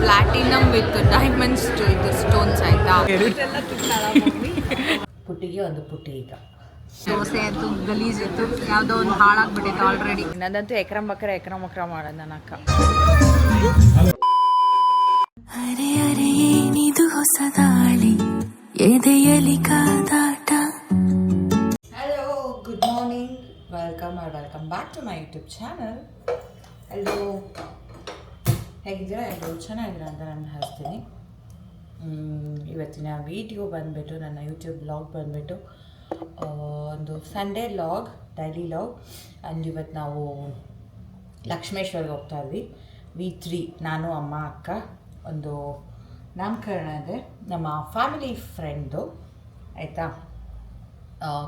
Platinum with diamonds ಇದು stones ಆಯ್ತಾ. ಪುಟ್ಟಿಗೆ ಒಂದು ಪುಟ್ಟಿ ಈಗ ದೋಸೆ ಅಂತೂ ಗಲೀಜಿತ್ತು, ಯಾವುದೋ ಒಂದು ಹಾಳಾಗ್ಬಿಟ್ಟಿತ್ತು ಆಲ್ರೆಡಿ. ನನ್ನದಂತೂ ಎಕ್ರಮ್ ಬಕ್ರ ಮಾಡೋದು ನನ್ನ ಅಕ್ಕ. ಅರೆ ಅರೆ ಏನಿದು ಹೊಸ ದಾಳಿ ಎದೆಯಲಿ ಕಾದಾಟ. Hello, good morning, welcome back to my YouTube channel. ಎಲ್ಲರೂ ಹೇಗಿದ್ದೀರಾ? ಎಲ್ಲರೂ ಚೆನ್ನಾಗಿದ್ದೀರಾ ಅಂತ ನಾನು ಹೇಳ್ತೀನಿ. ಇವತ್ತಿನ ವಿಡಿಯೋ ಬಂದುಬಿಟ್ಟು ನನ್ನ ಯೂಟ್ಯೂಬ್ ಬ್ಲಾಗ್ ಬಂದುಬಿಟ್ಟು ಒಂದು Sunday log, daily log. And ಇವತ್ತು ನಾವು ಲಕ್ಷ್ಮೇಶ್ವರ್ಗೆ ಹೋಗ್ತಾ ಇದ್ವಿ. V3 ನಾನು, ಅಮ್ಮ, ಅಕ್ಕ. ಒಂದು ನಾಮಕರಣ ಇದೆ ನಮ್ಮ ಫ್ಯಾಮಿಲಿ ಫ್ರೆಂಡು ಆಯಿತಾ.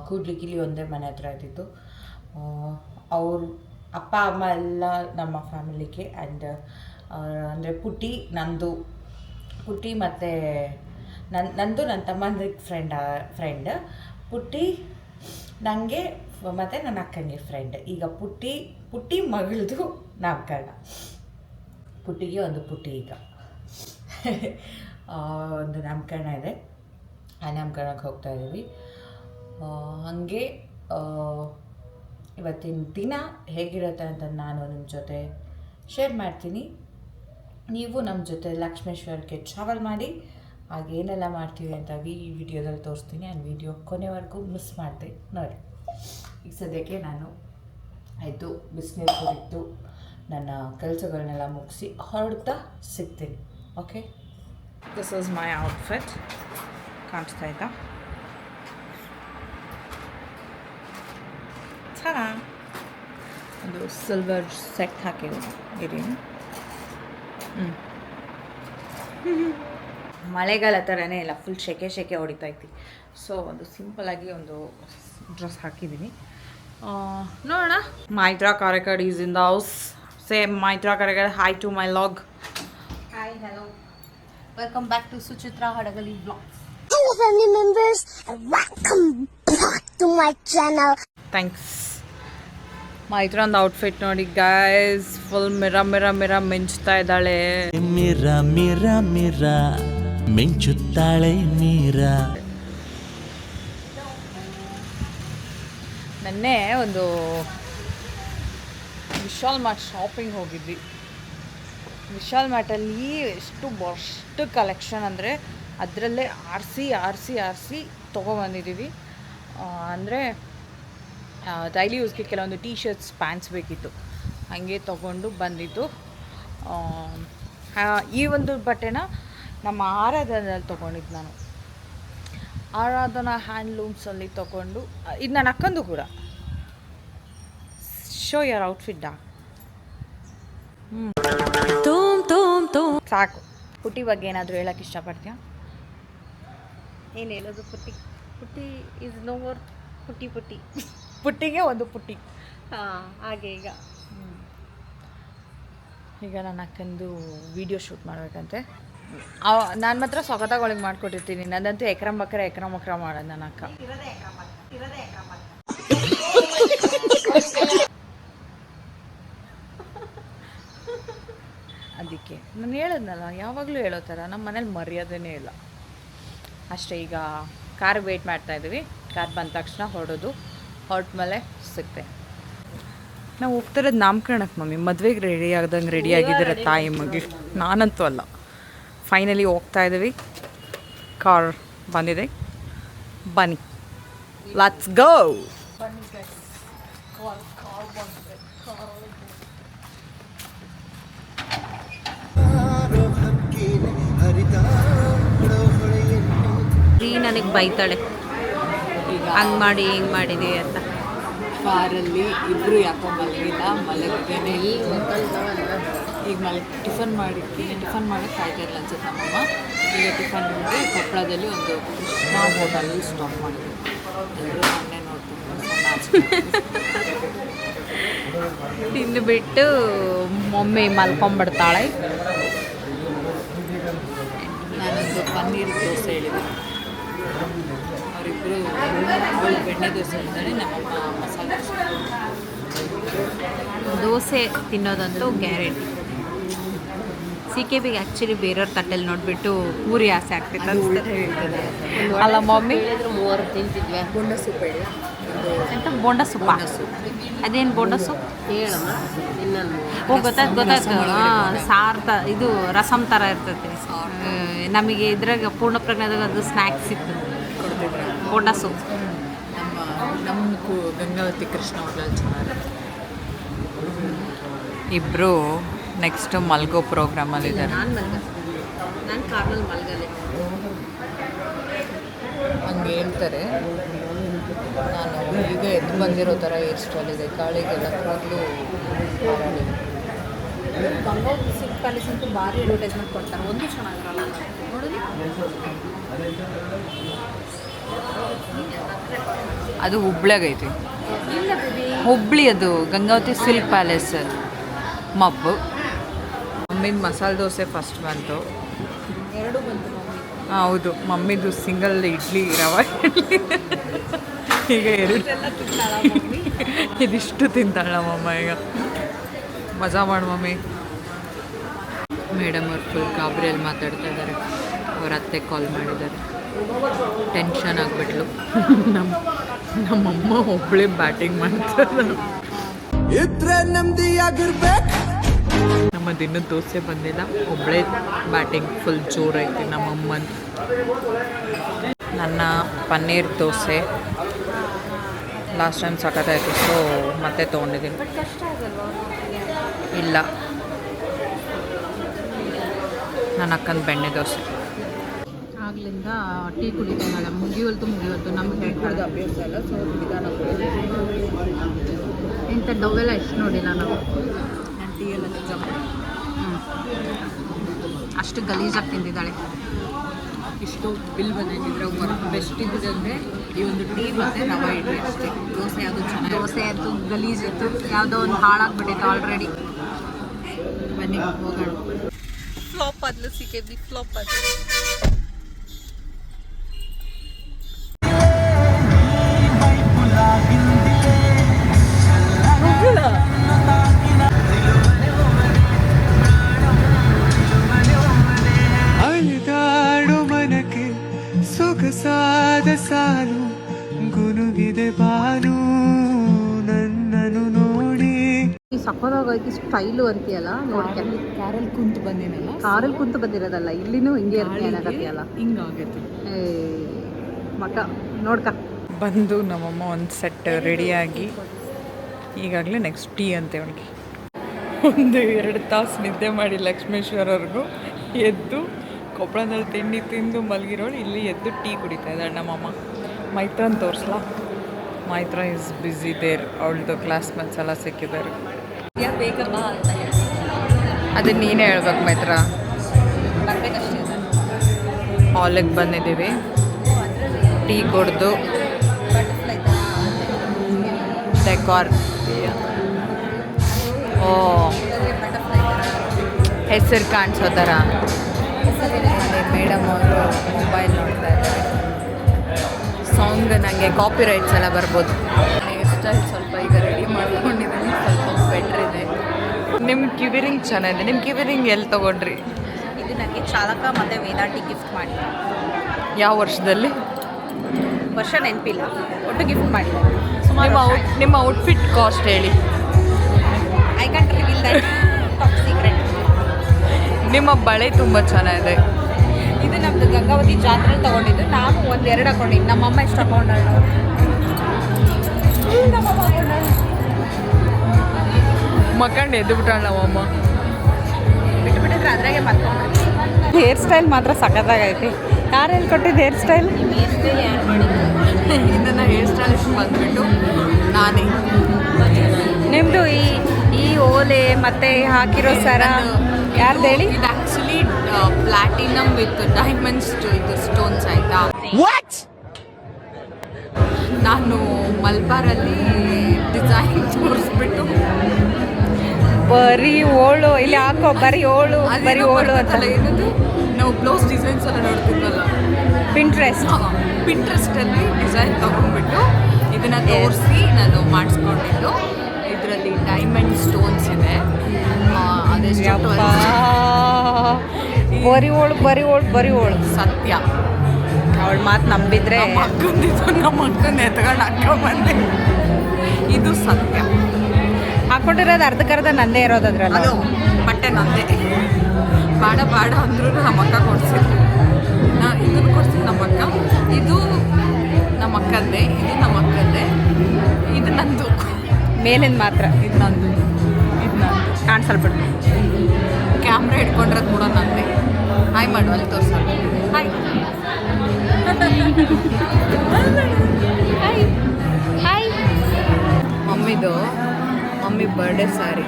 ಕೂಡ್ಲಿಗಿಲಿ ಒಂದೇ ಮನೆ ಹತ್ರ ಇದ್ದಿದ್ದು. ಅವರು ಅಪ್ಪ ಅಮ್ಮ ಎಲ್ಲ ನಮ್ಮ ಫ್ಯಾಮಿಲಿಗೆ. ಆ್ಯಂಡ್ ಅಂದರೆ ಪುಟ್ಟಿ ಮತ್ತು ನಂದು ನನ್ನ ತಮ್ಮಂದ್ರಿಗೆ ಫ್ರೆಂಡ್ ಪುಟ್ಟಿ ನನಗೆ ಮತ್ತು ನನ್ನ ಅಕ್ಕನಿಗೆ ಫ್ರೆಂಡ್. ಈಗ ಪುಟ್ಟಿ ಮಗಳದು ನಾಮಕರಣ. ಪುಟ್ಟಿಗೆ ಒಂದು ಪುಟ್ಟಿ ಈಗ ಒಂದು ನಾಮಕರಣ ಇದೆ. ಆ ನಾಮಕರಣಕ್ಕೆ ಹೋಗ್ತಾ ಇದ್ದೀವಿ. ಹಾಗೆ ಇವತ್ತಿನ ದಿನ ಹೇಗಿರುತ್ತೆ ಅಂತ ನಾನು ನಿಮ್ಮ ಜೊತೆ ಶೇರ್ ಮಾಡ್ತೀನಿ. ನೀವು ನಮ್ಮ ಜೊತೆ ಲಕ್ಷ್ಮೇಶ್ವರಕ್ಕೆ ಟ್ರಾವೆಲ್ ಮಾಡಿ ಹಾಗೇನೆಲ್ಲ ಮಾಡ್ತೀವಿ ಅಂತ ಈ ವಿಡಿಯೋದಲ್ಲಿ ತೋರಿಸ್ತೀನಿ. ಆ್ಯಂಡ್ ವಿಡಿಯೋ ಕೊನೆವರೆಗೂ ಮಿಸ್ ಮಾಡ್ತೀನಿ ನೋಡಿ. ಈಗ ಸದ್ಯಕ್ಕೆ ನಾನು ಆಯಿತು ಬಿಸಿನೀರು ಕುಡಿತು, ನನ್ನ ಕೆಲಸಗಳನ್ನೆಲ್ಲ ಮುಗಿಸಿ ಹೊರಡ್ತಾ ಸಿಗ್ತೀನಿ. Okay, this is my outfit. ಕಾಣಿಸ್ತಾ ಇದ್ದ ಚೆನ್ನಾಗಿ ಒಂದು ಸಿಲ್ವರ್ ಸೆಟ್ ಹಾಕಿದ್ದೀನಿ. ಮಳೆಗಾಲ ಥರನೇ ಇಲ್ಲ, ಫುಲ್ ಶೆಕೆ ಹೊಡಿತೈತಿ. ಸೊ ಒಂದು ಸಿಂಪಲಾಗಿ ಒಂದು ಡ್ರೆಸ್ ಹಾಕಿದ್ದೀನಿ. ನೋಡೋಣ. Maitra Karakad is in the house. Same Maitra Karakad, hi to my vlog. Hi, hello, welcome back to Suchitra Hadagali blogs. Hello family members and welcome back to my channel. Thanks. ಮೈತ್ರಾಂದು ಔಟ್ಫಿಟ್ ನೋಡಿ ಗೈಸ್, ಫುಲ್ ಮಿರ ಮಿಂಚ್ತಾ ಇದ್ದಾಳೆ. ಮಿರ ಮಿಂಚುತ್ತಾಳೆ ಮೀರಾ. ನೆನ್ನೆ ಒಂದು ವಿಶಾಲ್ ಮಾರ್ಟ್ ಶಾಪಿಂಗ್ ಹೋಗಿದ್ವಿ. ವಿಶಾಲ್ ಮಾರ್ಟಲ್ಲಿ ಎಷ್ಟು ಕಲೆಕ್ಷನ್ ಅಂದರೆ ಅದರಲ್ಲೇ ಆರಿಸಿ ತೊಗೊಬಂದಿದ್ದೀವಿ. ಅಂದರೆ ಡೈಲಿ ಯೂಸ್ಗೆ ಕೆಲವೊಂದು ಟೀ ಶರ್ಟ್ಸ್, ಪ್ಯಾಂಟ್ಸ್ ಬೇಕಿತ್ತು, ಹಾಗೆ ತೊಗೊಂಡು ಬಂದಿದ್ದು. ಈ ಒಂದು ಬಟ್ಟೆನ ನಮ್ಮ ಆರಾಧನಲ್ಲಿ ತೊಗೊಂಡಿದ್ದು ನಾನು. ಆರಾಧನಾ ಹ್ಯಾಂಡ್ಲೂಮ್ಸಲ್ಲಿ ತೊಗೊಂಡು, ಇದು ನನ್ನ ಅಕ್ಕಂದು ಕೂಡ. ಶೋ ಯರ್ ಔಟ್ಫಿಟ್ ಡಾ. ಸಾಕು. ಪುಟ್ಟಿ ಬಗ್ಗೆ ಏನಾದರೂ ಹೇಳೋಕ್ಕೆ ಇಷ್ಟಪಡ್ತೀಯಾ? ಏನು ಹೇಳೋದು? ಪುಟ್ಟಿ ಈಸ್ ನೋ ಮೋರ್. ಪುಟ್ಟಿಗೆ ಒಂದು ಪುಟ್ಟಿ. ಹಾಗೆ ಈಗ ನನ್ನ ಅಕ್ಕಂದು ವಿಡಿಯೋ ಶೂಟ್ ಮಾಡಬೇಕಂತೆ. ನಾನು ಮಾತ್ರ ಸೊಗತಾಗೊಳಗೆ ಮಾಡಿಕೊಟ್ಟಿರ್ತೀನಿ. ನನ್ನಂತೂ ಎಕ್ರಮ್ ಬಕ್ರ ಮಾಡೋದು ನನ್ನ ಅಕ್ಕ. ಅದಕ್ಕೆ ನಾನು ಹೇಳಿದ್ನಲ್ಲ, ಯಾವಾಗಲೂ ಹೇಳೋ ಥರ ನಮ್ಮ ಮನೇಲಿ ಮರ್ಯಾದೆನೇ ಇಲ್ಲ ಅಷ್ಟೇ. ಈಗ ಕಾರ್ ವೆಯ್ಟ್ ಮಾಡ್ತಾಯಿದ್ದೀವಿ. ಕಾರ್ ಬಂದ ತಕ್ಷಣ ಹೊರಟ ಮೇಲೆ ಸಿಗ್ತೆ. ನಾವು ಹೋಗ್ತಿರೋದು ನಾಮಕರಣಕ್ಕೆ ಮಮ್ಮಿ. ಮದುವೆಗೆ ರೆಡಿ ಆಗಿದ್ದಾರೆ ತಾಯಿ ಮಗಿ. ನಾನಂತೂ ಅಲ್ಲ. ಫೈನಲಿ ಹೋಗ್ತಾ ಇದ್ದೀವಿ. ಕಾರ್ ಬಂದಿದೆ, ಬನ್ನಿ, ಲೆಟ್ಸ್ ಗೋ. ನನಗೆ ಬೈತಾಳೆ, ಹಂಗೆ ಮಾಡಿ ಹಿಂಗೆ ಮಾಡಿದೀವಿ ಅಂತ. ಕಾರಲ್ಲಿ ಇಬ್ಬರು ಯಾಕೋ ಮಲಗಿದ್ದೇನೆ. ಈಗ ಟಿಫನ್ ಮಾಡೋಕ್ಕೆ ಕಾಯ್ತಾ ಇಲ್ಲ ಅನ್ಸುತ್ತೆ ನಮ್ಮಮ್ಮ. ಈಗ ಟಿಫನ್ ಮಾಡಿ ಕೊಪ್ಪಳದಲ್ಲಿ ಒಂದು ಕೃಷ್ಣ ಹೋಟೆಲಲ್ಲಿ ಸ್ಟಾಪ್ ಮಾಡಿದ್ವಿ. ಎಲ್ಲರೂ ಮೊನ್ನೆ ನೋಡ್ತೀನಿ. ತಿಂದುಬಿಟ್ಟು ಮಮ್ಮಿ ಮಲ್ಕೊಂಡ್ಬಿಡ್ತಾಳೆ. ನಾನೊಂದು ಪನ್ನೀರ್ ದೋಸೆ ಹೇಳಿದೆ, ಅವರಿಬ್ಬರು ಅವಳು ಬೆಣ್ಣೆ ದೋಸೆ ಹೇಳಿದ್ದಾಳೆ, ನಮ್ಮಮ್ಮ ಮಸಾಲೆ ದೋಸೆ ತಿನ್ನೋದಂತೂ ಗ್ಯಾರಂಟಿ. CKBಗೆ ಆ್ಯಕ್ಚುಲಿ ಬೇರೆಯವ್ರ ತಟ್ಟೆಲ್ಲಿ ನೋಡಿಬಿಟ್ಟು ಪೂರಿ ಆಸೆ ಆಗ್ತಿತ್ತು ಅನಿಸ್ತದೆ. ಅಲ್ಲ ಮಮ್ಮಿ ಬೊಂಡ ಸೂಪ್ ಹೇಳಿ ಎಂತ ಬೋಂಡ ಸೂಪ? ಅದೇನು ಬೋಂಡ ಸೂಪ್? ಓ ಗೊತ್ತಾಯ್ತು ಸಾರು ಇದು ರಸಮ್ ಥರ ಇರ್ತೈತೆ. ನಮಗೆ ಇದ್ರಾಗ ಪೂರ್ಣ ಪ್ರಜ್ಞಾದಾಗ ಅದು ಸ್ನ್ಯಾಕ್ಸ್ ಇತ್ತು ಬೋಂಡ ಸೂಪ್. ನಮ್ಮ ಗಂಗಾವತಿ ಕೃಷ್ಣ ಹೋಟೆಲ್ ಚೆನ್ನಾಗಿದೆ. ಇಬ್ಬರು ನೆಕ್ಸ್ಟ್ ಮಲ್ಗೋ ಪ್ರೋಗ್ರಾಮಲ್ಲಿದ್ದಾರೆ. ನಾನು ಕಾರ್ನಲ್ಲಿ ಮಲ್ಗಲೆ ಹಂಗೆ ಹೇಳ್ತಾರೆ. ನಾನು ಈಗ ಎದ್ದು ಬಂದಿರೋ ಥರ ಹೇರ್ ಸ್ಟೈಲ್ ಇದೆ. ಕಾಳಿಗೆಲ್ಲ ಕೂದಲು ಗಂಗಾವತಿ ಸಿಲ್ಕ್ ಪ್ಯಾಲೇಸ್ ಅಂತೂ ಭಾರಿ ಅಡ್ವರ್ಟೈಸ್ಮೆಂಟ್ ಕೊಡ್ತಾರೆ. ಒಂದು ಚೆನ್ನಾಗಿರಲ್ಲ ನೋಡೋದು. ಅದು ಹುಬ್ಳಿಯಾಗೈತಿ. ಹುಬ್ಳಿ ಅದು Gangavathi silk palace ಮಬ್ಬು. ಮಮ್ಮಿದು masala dosa first ಬಂತು. ಎರಡು ಬಂತು ಮಮ್ಮಿ. ಹೌದು, ಮಮ್ಮಿದು ಸಿಂಗಲ್ ಇಡ್ಲಿ ರವೆ ಇಡ್ಲಿ. ಈಗ ಎರಡು ಇದಿಷ್ಟು ತಿಂತಾಳ ಮಮ್ಮ. ಈಗ ಮಜಾ ಮಾಡು ಮಮ್ಮಿ. ಮೇಡಮ್ ಅವ್ರು ಫುಲ್ ಗಾಬರಿಯಲ್ಲಿ ಮಾತಾಡ್ತಾ ಇದ್ದಾರೆ. ಅವ್ರ ಅತ್ತೆ ಕಾಲ್ ಮಾಡಿದ್ದಾರೆ. ಟೆನ್ಷನ್ ಆಗಿಬಿಟ್ಲು. ನಮ್ಮಮ್ಮ ಒಬ್ಬಳೇ ಬ್ಯಾಟಿಂಗ್ ಮಾಡ್ತಾರೆ. ಇದ್ರೆ ನೆಮ್ಮದಿಯಾಗಿರ್ಬೇಕು. ನಮ್ಮ ದಿನದ ದೋಸೆ ಬಂದಿಲ್ಲ, ಒಬ್ಬಳೇ ಬ್ಯಾಟಿಂಗ್ ಫುಲ್ ಜೋರೈತಿ ನಮ್ಮಮ್ಮನ. ನನ್ನ ಪನ್ನೀರ್ ದೋಸೆ ಲಾಸ್ಟ್ ಟೈಮ್ ಸಖತ್ತಾಯಿತು, ಸೊ ಮತ್ತೆ ತೊಗೊಂಡಿದ್ದೀನಿ. ಇಲ್ಲ, ನನ್ನ ಅಕ್ಕನ ಬೆಣ್ಣೆ ದೋಸೆ. ಆಗ್ಲಿಂದ ಟೀ ಕುಡಿತಾನಲ್ಲ, ಮುಗಿವಲ್ತು ನಮ್ಗೆ ಹೇಳ್ಕೊಡೋದು ಅಭ್ಯಾಸ ಅಲ್ಲ, ಸೊ ನಿಧಾನ ಇಂಥ ಡವೆಲ್ಲ ಎಷ್ಟು ನೋಡಿಲ್ಲ ನಾವು. ನಾನು ಟೀ ಎಲ್ಲ ಅಷ್ಟು ಗಲೀಜಾಗಿ ತಿಂದಿದ್ದಾಳೆ. ಇಷ್ಟು ಬಿಲ್ ಬಂದಿದ್ರೆ ಬೆಸ್ಟ್ ಇದ್ದಿದ್ದಂದರೆ ಈ ಒಂದು ಟೀ ಮತ್ತು ರವೆ ಇಡ್ಲಿ ಅಷ್ಟೇ. ದೋಸೆ ಅದು ಚೆನ್ನಾಗಿ, ದೋಸೆ ಅದು ಗಲೀಜಿತ್ತು, ಯಾವುದೋ ಒಂದು ಹಾಳಾಗ್ಬಿಟ್ಟಿತ್ತು ಆಲ್ರೆಡಿ. ಬನ್ನಿ ಹೋಗೋಣ. ಫ್ಲಾಪ್ ಆದ್ಲು CKB, ಫ್ಲಾಪ್ ಆದ್ಲು. ಅಳಿದಾಡು ಮನಕ್ಕೆ ಸೊಗಸಾದ ಸಾಲು ಗುನುಗಿದೆ ಬಾನು ನನ್ನನು ನೋಡಿ. ಈ ಸಕ್ಕದಾಗೈತಿ ಸ್ಟೈಲು ಅಂತೀಯಲ್ಲ ನೋಡ್ಕೆ. ಕಾರಲ್ಲಿ ಕುಂತು ಬಂದಿನಲ್ಲ, ಕಾರಲ್ಲಿ ಕುಂತು ಬಂದಿರೋದಲ್ಲ, ಇಲ್ಲಿನೂ ಹಿಂಗೆ ಇರ್ತೀಯಲ್ಲ. ಹಿಂಗಾಗೈತಿ ಮಕ್ಕ ನೋಡ್ಕ. ಬಂದು ನಮ್ಮಮ್ಮ ಒಂದು ಸೆಟ್ ರೆಡಿಯಾಗಿ ಈಗಾಗಲೇ ನೆಕ್ಸ್ಟ್ ಟೀ ಅಂತೆ ಅವಳಿಗೆ. 1-2 ತಾಸು ನಿದ್ದೆ ಮಾಡಿ ಲಕ್ಷ್ಮೇಶ್ವರವ್ರಿಗೂ ಎದ್ದು ಕೊಪ್ಪಳದಲ್ಲಿ ತಿಂಡಿ ತಿಂದು ಮಲಗಿರೋಳು ಇಲ್ಲಿ ಎದ್ದು ಟೀ ಕುಡಿತಾ ಇದ್ದಾಳೆ ನಮ್ಮಮ್ಮ. ಮೈತ್ರನ್ ತೋರಿಸ್ಲಾ? Maitra is busy there. ಅವಳದು ಕ್ಲಾಸ್ಮೇಟ್ಸ್ ಎಲ್ಲ ಸಿಕ್ಕಿದ್ದಾರೆ. ಬೇಕಮ್ಮ ಅಂತ ಹೇಳಿ ಅದನ್ನ ನೀನೇ ಹೇಳ್ಬೇಕು ಮೈತ್ರ. ಬರ್ಬೇಕಷ್ಟೇ. ಹಾಲಿಗೆ ಬಂದಿದ್ದೀವಿ, ಟೀ ಕುಡ್ದು ಡೆಕಾರ್. ಓ, ಹೆಸರು ಕಾಣಿಸೋ ಥರ. ಮೇಡಮ್ ಅವರು ಮೊಬೈಲ್ ನೋಡ್ತಾ ಇದ್ದಾರೆ. ಸಾಂಗ್ ನನಗೆ ಕಾಪಿ ರೈಟ್ಸ್ ಎಲ್ಲ ಬರ್ಬೋದು. ಹೇರ್ ಸ್ಟೈಲ್ ಸ್ವಲ್ಪ ಈಗ ರೆಡಿ ಮಾಡ್ಕೊಂಡಿದ್ದೀನಿ, ಸ್ವಲ್ಪ ಬೆಟ್ರ್ ಇದೆ. ನಿಮ್ಮ ಕಿವಿರಿಂಗ್ ಚೆನ್ನಾಗಿದೆ. ನಿಮ್ಮ ಕಿವಿರಿಂಗ್ ಎಲ್ಲಿ ತೊಗೊಂಡ್ರಿ? ಇದು ನನಗೆ ಚಾಲಕ ಮತ್ತು ವೇದಾಂತಿ ಗಿಫ್ಟ್ ಮಾಡಿ. ಯಾವ ವರ್ಷದಲ್ಲಿ? ವರ್ಷ ನೆನಪಿಲ್ಲ, ಒಟ್ಟು ಗಿಫ್ಟ್ ಮಾಡಿ. ನಿಮ್ಮ ಔಟ್ಫಿಟ್ ಕಾಸ್ಟ್ ಹೇಳಿ. I can't reveal that top secret. ನಿಮ್ಮ ಬಳೆ ತುಂಬ ಚೆನ್ನಾಗಿದೆ. ಇದು ನಮ್ಮದು ಗಂಗಾವತಿ ಜಾತ್ರೆಯಲ್ಲಿ ತೊಗೊಂಡಿದ್ದು. ನಾನು 1-2 ಹಾಕೊಂಡಿದ್ದು. ನಮ್ಮಮ್ಮ ಎಷ್ಟು ಹಾಕೊಂಡಾಳು. ನಮ್ಮಮ್ಮ ಹಾಕೊಂಡಾಳು. ಮಕ್ಕಂಡು ಎದ್ದು ಬಿಟ್ಟಾಳ ನಮ್ಮಮ್ಮ. ಬಿಟ್ಟುಬಿಟ್ಟಿದ್ರೆ ಅದ್ರಾಗೆ ಮಲ್ಕೊಂಡು. ಹೇರ್ ಸ್ಟೈಲ್ ಮಾತ್ರ ಸಖತ್ತಾಗೈತಿ. ಯಾರು ಹೇಳಿ ಕೊಟ್ಟಿದ್ದು ಹೇರ್ ಸ್ಟೈಲ್? ಯಾರು ಮಾಡಿದ್ದು? ಇದನ್ನು ಹೇರ್ ಸ್ಟೈಲಿಸ್ಟ್ ಬಂದುಬಿಟ್ಟು ನಾನೇ. ನಿಮ್ಮದು ಈ ಓಲೆ ಮತ್ತು ಹಾಕಿರೋ ಸರ ಯಾರ್ದು ಹೇಳಿ? ಇದು ಆ್ಯಕ್ಚುಲಿ ಪ್ಲಾಟಿನಮ್ ವಿತ್ ಡೈಮಂಡ್ಸ್ ಇದು ಸ್ಟೋನ್ಸ್ ಆಯಿತಾ. ನಾನು ಮಲ್ಬಾರಲ್ಲಿ ಡಿಸೈನ್ ತೋರಿಸ್ಬಿಟ್ಟು ಬರೀ ಓಳು ಇಲ್ಲಿ ಹಾಕೋ, ಬರೀ ಓಳು ಅಂತ. ಏನದು ನಾವು ಬ್ಲೌಸ್ ಡಿಸೈನ್ಸ್ ಎಲ್ಲ ನೋಡ್ತಿದ್ವಲ್ಲ, ಪಿಂಟ್ರೆಸ್ಟಲ್ಲಿ ಡಿಸೈನ್ ತೊಗೊಂಡ್ಬಿಟ್ಟು ಇದನ್ನು ತೋರಿಸಿ ನಾನು ಮಾಡಿಸ್ಕೊಂಡಿದ್ದು. ಇದರಲ್ಲಿ ಡೈಮಂಡ್ ಸ್ಟೋನ್ಸ್ ಇದೆ. ಅದೆಷ್ಟು ಬರಿ ಓಳು ಸತ್ಯ. ಅವಳ ಮಾತು ನಂಬಿದ್ರೆ ನಮ್ಮ ಅಕ್ಕನ ಎತ್ಕೊಂಡು ಅಕ್ಕ ಬಂದೆ. ಇದು ಸತ್ಯ. ಹಾಕೊಂಡಿರೋದು ಅರ್ಧಕ್ಕರ್ಧ ನಂದೇ ಇರೋದು ಅದ್ರಲ್ಲ. ಅದು ಬಟ್ಟೆ ನಂದೇ. ಬಾಡ ಅಂದ್ರೂ ನಮ್ಮ ಅಕ್ಕ ಕೊಡ್ಸಿದ್ರು. ಇದನ್ನು ಕೊಡ್ಸಿದ್ದು ನಮ್ಮ ಅಕ್ಕ. ಇದು ನಮ್ಮ ಅಕ್ಕಂದೆ, ಇದು ನಮ್ಮ ಅಕ್ಕಂದೆ, ಇದು ನಂದು. ಮೇಲಿಂದ ಮಾತ್ರ ಇದು ನಂದು, ಇದು ನಂದು ಕಾಣಿಸಲ್ಬಿಡ್ತು. ಕ್ಯಾಮ್ರಾ ಇಟ್ಕೊಂಡಿರೋದು ಕೂಡ ನಂದೆ. ಹಾಯ್ ಮಾಡು, ಅಲ್ಲಿ ತೋರ್ಸೋದು. Hi hi hi. Mummy birthday sari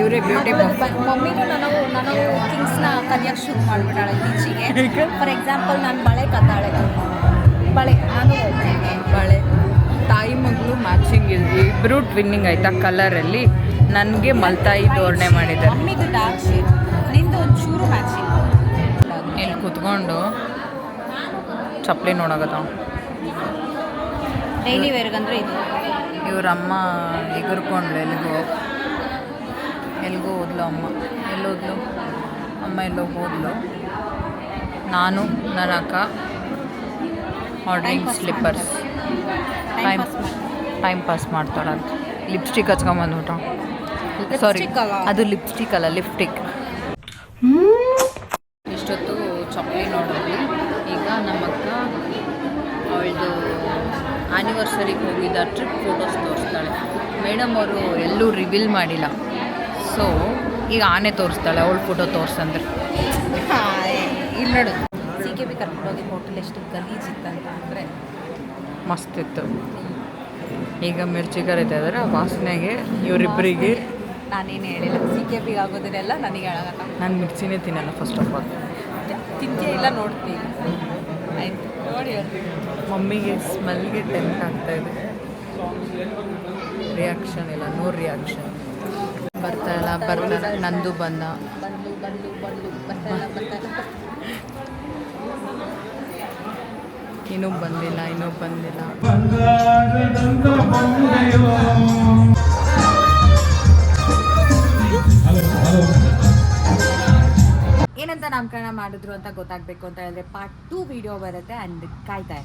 ಇವರೇ ಬ್ಯೂಟಿ ಮಮ್ಮಿನೂ ನಾನು ಥಿಂಗ್ಸ್ನ ಕಲಿಯೋಕ್ಕೆ ಶುರು ಮಾಡಿಬಿಟ್ಟಾಳೆ ಈಚೆಗೆ. ಫಾರ್ ಎಕ್ಸಾಂಪಲ್ ನಾನು ಬಳೆ ಕದ್ದಾಳೆ. ಬಳೆ ತಾಯಿ ಮಗಳು ಮ್ಯಾಚಿಂಗ್ ಇಬ್ಬರು ಟ್ವಿನ್ನಿಂಗ್ ಆಯ್ತಾ ಕಲರಲ್ಲಿ. ನನಗೆ ಮಲ್ತಾಯಿ ತೋರಣೆ ಮಾಡಿದ್ದಾರೆ. ಮಮ್ಮಿದು ಡಾರ್ಕ್ ಶೇಡ್, ನಿಂದು ಒಂಚೂರು ಮ್ಯಾಚಿಂಗ್. ಇಲ್ಲಿ ಕುತ್ಕೊಂಡು ಚಪ್ಪಲಿ ನೋಡೋಗದ. ಡೈಲಿ ವೇರ್ಗಂದ್ರೆ ಇದು. ಇವರಮ್ಮ ಎಗರ್ಕೊಂಡ್ಲು ಎಲ್ಲಿಗೋ ಹೋದ್ಲು ಅಮ್ಮ. ಎಲ್ಲೋದ್ಲು ಅಮ್ಮ? ಎಲ್ಲೋ ಹೋದ್ಲು. ನಾನು ನನ್ನ ಅಕ್ಕ ಆರ್ಡ್ರಿಂಗ್ ಸ್ಲಿಪ್ಪರ್ಸ್. ಟೈಮ್ ಪಾಸ್ ಮಾಡ್ತಾಳಂತ. ಲಿಪ್ಸ್ಟಿಕ್ ಹಚ್ಕೊಂಬಂದ್ಬಿಟ್ಟು. ಸಾರಿ, ಅದು ಲಿಪ್ಸ್ಟಿಕ್ ಅಲ್ಲ, ಲಿಫ್ಟಿಕ್. ಇಷ್ಟೊತ್ತು ಚಪ್ಪಲಿ ನೋಡಿದ್ವಿ. ಈಗ ನಮ್ಮ ಅಕ್ಕ ಅವಳದು ಆ್ಯನಿವರ್ಸರಿಗೆ ಹೋಗಿದ್ದ ಟ್ರಿಪ್ ಫೋಟೋಸ್ ತೋರಿಸ್ತಾಳೆ. ಮೇಡಮ್ ಅವರು ಎಲ್ಲೂ ರಿವೀಲ್ ಮಾಡಿಲ್ಲ. ಸೊ ಈಗ ಆನೆ ತೋರಿಸ್ತಾಳೆ ಅವಳ ಫೋಟೋ ತೋರಿಸಂದ್ರೆ. ಇಲ್ಲಿ ನೋಡು, CKB ಕರ್ಕೊಂಡೋಗಿ ಹೋಟೆಲ್ ಎಷ್ಟು ಗಲೀಜಿತ್ತಂತ ಅಂದರೆ ಮಸ್ತಿತ್ತು. ಈಗ ಮಿರ್ಚಿ ಕರಿತಾ ಇದ್ದಾರೆ. ಆ ವಾಸನೆಗೆ ಇವರಿಬ್ಬರಿಗೆ ನಾನೇನು ಹೇಳಿಲ್ಲ. CKBಗೆ ಆಗೋದನ್ನೆಲ್ಲ ನನಗೆ ಹೇಳೋಲ್ಲ. ನಾನು ಮಿರ್ಚಿನೇ ತಿನ್ನಲ್ಲ ಫಸ್ಟ್ ಆಫ್ ಆಲ್. ತಿಂತೀಯ ಇಲ್ಲ ನೋಡ್ತೀನಿ. ಆಯ್ತು ನೋಡಿ. ಮಮ್ಮಿಗೆ ಸ್ಮೆಲ್ಗೆ ಟೆಂಪ್ಟ್ ಆಗ್ತಾಯಿದೆ. ರಿಯಾಕ್ಷನ್ ಇಲ್ಲ, ನೋ ರಿಯಾಕ್ಷನ್. ಬರ್ತಾಯಿಲ್ಲ. ನಂದು ಬಂದ. ಇನ್ನೂ ಬಂದಿಲ್ಲ. ಏನಂತ ನಾಮಕರಣ ಮಾಡಿದ್ರು ಅಂತ ಗೊತ್ತಾಗಬೇಕು ಅಂತ ಹೇಳಿದ್ರೆ ಪಾರ್ಟ್ 2 ವಿಡಿಯೋ ಬರುತ್ತೆ. ಆ್ಯಂಡ್ ಕಾಯ್ತಾ